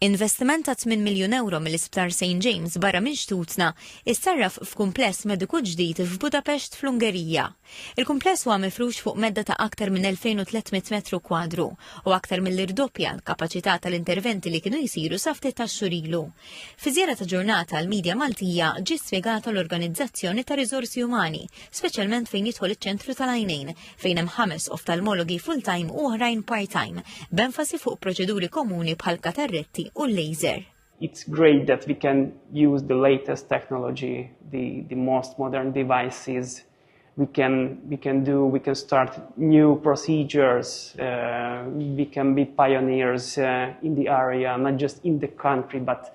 Investiment ta' 8 miljun euro mill-Isptar Saint James barra minn Xtutna issarraf f'kumpless mediku ġdid f'Budapest fl-Ungerija. Il-kumpless huwa mifrux fuq medda ta' aktar minn 2300 metru kwadru u aktar mill-irdoppja l-kapaċità tal-interventi li kienu jsiru sa ftit tax-xhur ilu. Fi żjara ta' ġurnata l-Midja Maltija ġie spjegata l-organizzazzjoni ta' riżorsi umani, speċjalment fejn jidħol iċ-ċentru tal-għajnejn fejn hemm 5 oftalmologi full-time u oħrajn part-time, b'enfasi fuq proċeduri komuni bħal katarretti u laser. It's great that we can use the latest technology, the most modern devices. We can start new procedures. We can be pioneers in the area, not just in the country, but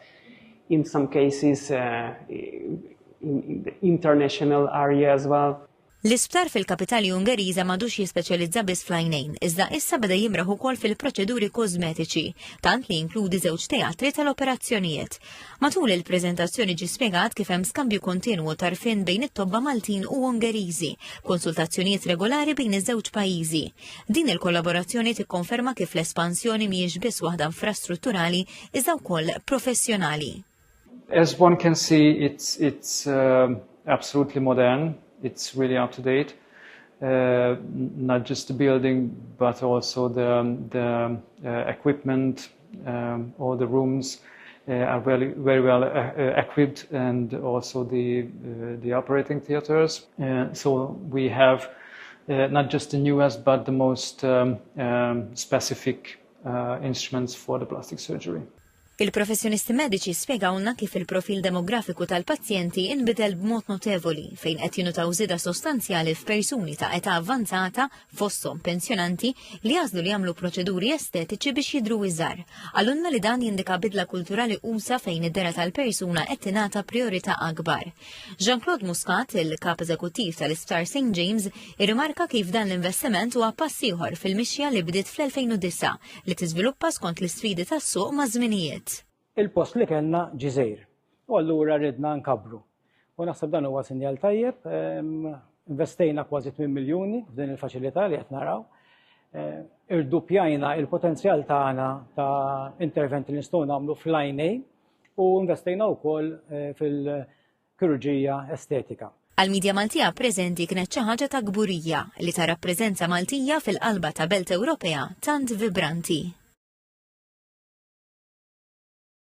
in some cases in the international area as well. L-isptar fil-kapitali Ungeriża m'għadux jispeċjalizza biss fl-għajnejn, iżda issa beda jimraħ ukoll fil-proċeduri kosmetiċi, tant li jinkludi żewġ teatri tal-operazzjonijiet. Matul il-preżentazzjoni ġie spjegat kif hemm skambju kontinwu tarfien bejn it-tobba Maltin u Ungeriżi, konsultazzjonijiet regolari bejn iż-żewġ pajjiżi. Din il-kollaborazzjoni tikkonferma kif l-espansjoni mhijiex biss waħda infrastrutturali iżda wkoll professjonali. As one can see, it's absolutely modern. It's really up to date, not just the building, but also the equipment. All the rooms are very well equipped, and also the operating theaters. So we have not just the newest, but the most specific instruments for the plastic surgery. Il-professjonisti mediċi spjegawlna kif il-profil demografiku tal-pazjenti inbidel b'mod notevoli fejn qed jinutaw żieda sostanzjali f'persuni ta' età avvanzata fosthom pensjonanti li jażlu li jagħmlu proċeduri estetiċi biex jidhru iżgħar. Għalunna li dan jindika bidla kulturali qusa fejn id-dera tal-persuna qed tingħata priorità akbar. Jean-Claude Muscat, il-kap eżekuttiv tal-Isptar Saint James, irrimarka kif dan l-investiment huwa pass ieħor fil-mixja li bdiet fl-2009 li tiżviluppa skont l-isfidi tas-suq ma' żminijiet. Il-post li kellna ġiżejr, u allura ridna nkabru. U naħseb dan huwa sinjal tajjeb, investejna kważi 8 miljuni f'din il-faċilità li qed naraw. Irdupjajna il-potenzjal tagħna ta' interventi li nistgħu nagħmlu fl-għajnejn u investejna wkoll fil-kirurġija estetika. Għal-Midja Maltija preżenti kienet xi ħaġa ta' gburija li tara preżenza Maltija fil-qalba ta' Belt Ewropea tant vibranti.